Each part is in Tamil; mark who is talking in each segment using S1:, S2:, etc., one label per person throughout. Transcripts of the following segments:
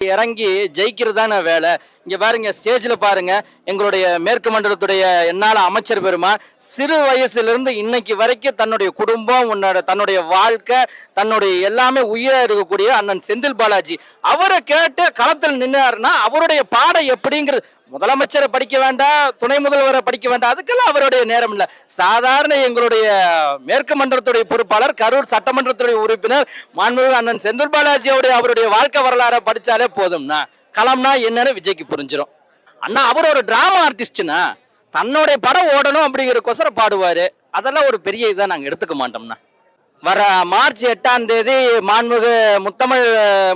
S1: இறங்கி ஜெயிக்கிறதான வேலை. இங்க பாருங்க, ஸ்டேஜ்ல பாருங்க, எங்களுடைய மேற்கு மண்டலத்துடைய என்னால அமைச்சர் பெருமா சிறு வயசுல இருந்து இன்னைக்கு வரைக்கும் தன்னுடைய குடும்பம், தன்னுடைய வாழ்க்கை, தன்னுடைய எல்லாமே உயிரா இருக்கக்கூடிய அண்ணன் செந்தில் பாலாஜி அவரை கேட்டு களத்தில் நின்னாருன்னா அவருடைய பாடம் எப்படிங்கிறது. முதலமைச்சரை படிக்க வேண்டாம், துணை முதல்வரை படிக்க வேண்டாம், அதுக்கெல்லாம் அவருடைய நேரம் இல்லை. சாதாரண எங்களுடைய மேற்கு மண்டலத்துடைய பொறுப்பாளர், கரூர் சட்டமன்றத்துடைய உறுப்பினர் மாண்புமிகு அண்ணன் செந்தில் பாலாஜி அவருடைய வாழ்க்கை வரலாறை படிச்சாலே போதும்னா களம்னா என்னன்னு விஜய்க்கு புரிஞ்சிடும். அண்ணா அவர் ஒரு டிராமா ஆர்டிஸ்ட்னா தன்னுடைய படம் ஓடணும் அப்படிங்கிற பாடுவாரு. அதெல்லாம் ஒரு பெரிய இதை நாங்கள் எடுத்துக்க மாட்டோம்னா. வர மார்ச் 8ஆம் தேதி மாண்புமிகு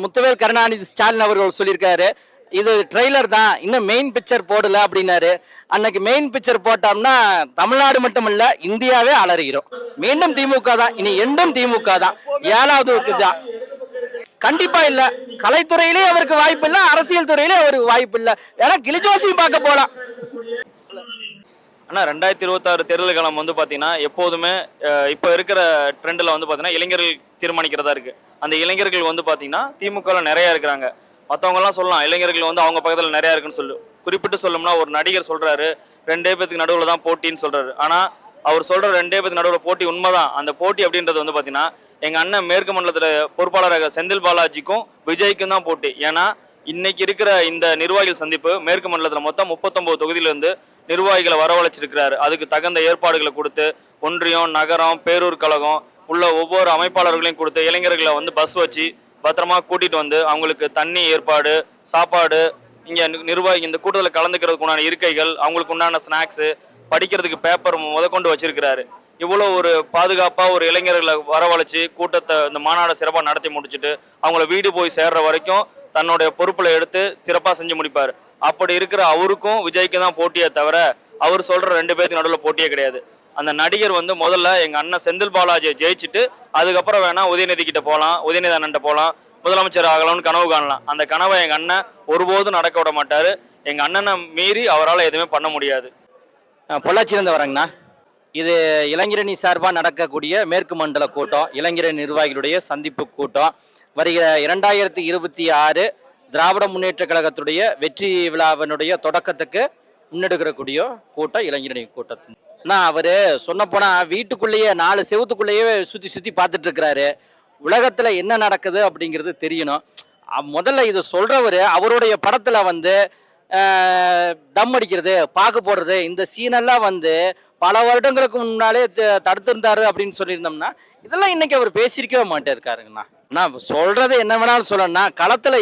S1: முத்துவேல் கருணாநிதி ஸ்டாலின் அவர்கள் சொல்லியிருக்காரு, இது ட்ரெய்லர் தான், இன்னும் மெயின் பிக்சர் போடல அப்படின்னாரு. அன்னைக்கு மெயின் பிக்சர் போட்டோம்னா தமிழ்நாடு மட்டும் இல்ல, இந்தியாவே அலறுகிறோம். மீண்டும் திமுக தான், இனி எண்டும் திமுக தான், 7வது தான். கண்டிப்பா இல்ல. கலைத்துறையிலே அவருக்கு வாய்ப்பு இல்ல, அரசியல் துறையிலே அவருக்கு வாய்ப்பு இல்ல. ஏன்னா கிளிஜோசியும் பார்க்க போலாம்.
S2: ஆனால் 2026 தேர்தல் காலம் வந்து பார்த்தீங்கன்னா எப்போதுமே இப்போ இருக்கிற ட்ரெண்டில் வந்து பார்த்தீங்கன்னா இளைஞர்கள் தீர்மானிக்கிறதா இருக்குது. அந்த இளைஞர்கள் வந்து பார்த்தீங்கன்னா திமுகவில் நிறையா இருக்கிறாங்க. மற்றவங்கலாம் சொல்லலாம் இளைஞர்கள் வந்து அவங்க பக்கத்தில் நிறையா இருக்குன்னு குறிப்பிட்டு சொல்லணும்னா ஒரு நடிகர் சொல்கிறாரு 2 பேத்துக்கு நடுவில் தான் போட்டின்னு சொல்கிறாரு. ஆனால் அவர் சொல்கிற 2 பேத்துக்கு நடுவில் போட்டி உண்மைதான். அந்த போட்டி அப்படின்றது வந்து பார்த்தீங்கன்னா எங்கள் அண்ணன் மேற்கு மண்டலத்தில் பொறுப்பாளராக செந்தில் பாலாஜிக்கும் விஜய்க்கும் தான் போட்டி. ஏன்னா இன்னைக்கு இருக்கிற இந்த நிர்வாகிகள் சந்திப்பு மேற்கு மண்டலத்தில் மொத்தம் 39 தொகுதியிலேருந்து நிர்வாகிகளை வரவழைச்சிருக்கிறாரு. அதுக்கு தகுந்த ஏற்பாடுகளை கொடுத்து ஒன்றியம், நகரம், பேரூர் கழகம் உள்ள ஒவ்வொரு அமைப்பாளர்களையும் கொடுத்து இளைஞர்களை வந்து பஸ் வச்சு பத்திரமா கூட்டிட்டு வந்து அவங்களுக்கு தண்ணி ஏற்பாடு, சாப்பாடு, இங்கே நிர்வாகி இந்த கூட்டத்தில் கலந்துக்கிறதுக்கு உண்டான இருக்கைகள், அவங்களுக்கு உண்டான ஸ்நாக்ஸு, படிக்கிறதுக்கு பேப்பர் முதற்கொண்டு வச்சிருக்கிறாரு. இவ்வளோ ஒரு பாதுகாப்பாக ஒரு இளைஞர்களை வரவழைச்சி கூட்டத்தை இந்த மாநாடை சிறப்பாக நடத்தி முடிச்சுட்டு அவங்கள வீடு போய் சேர்ற வரைக்கும் தன்னுடைய பொறுப்பில் எடுத்து சிறப்பாக செஞ்சு முடிப்பார். அப்படி இருக்கிற அவருக்கும் விஜய்க்கு தான் போட்டியே தவிர அவர் சொல்கிற 2 பேருக்கு நடுவில் போட்டியே கிடையாது. அந்த நடிகர் வந்து முதல்ல எங்கள் அண்ணன் செந்தில் பாலாஜியை ஜெயிச்சுட்டு அதுக்கப்புறம் வேணா உதயநிதி கிட்ட போகலாம், உதயநிதி அண்ணன்ட்ட போகலாம், முதலமைச்சர் ஆகலாம்னு கனவு காணலாம். அந்த கனவை எங்கள் அண்ணன் ஒருபோதும் நடக்க விட மாட்டார். எங்கள் அண்ணனை மீறி அவரால் எதுவுமே பண்ண முடியாது.
S1: பொள்ளாச்சியிலேருந்து வரேங்கண்ணா. இது இளைஞரணி சார்பாக நடக்கக்கூடிய மேற்கு மண்டல கூட்டம், இளைஞரணி நிர்வாகிகளுடைய சந்திப்பு கூட்டம். வருகிற 2026 திராவிட முன்னேற்ற கழகத்துடைய வெற்றி விழாவினுடைய தொடக்கத்துக்கு முன்னெடுக்கக்கூடிய கூட்டம் இளைஞரணி கூட்டத்தின். ஆனால் அவர் சொன்ன போனால் வீட்டுக்குள்ளேயே 4 செவத்துக்குள்ளேயே சுற்றி பார்த்துட்டு இருக்கிறாரு. உலகத்தில் என்ன நடக்குது அப்படிங்கிறது தெரியணும். முதல்ல இது சொல்கிறவர் அவருடைய படத்தில் வந்து தம் அடிக்கிறது, பாக்கு போடுறது, இந்த சீனெல்லாம் வந்து பல வருடங்களுக்கு முன்னாலே தடுத்திருந்தாரு அப்படின்னு சொல்லியிருந்தோம்னா இதெல்லாம் இன்னைக்கு அவர் பேசியிருக்கவே மாட்டேருக்காருங்கண்ணா. நான் சொல்றது என்ன வேணாலும் சொல்லணும்னா களத்தில்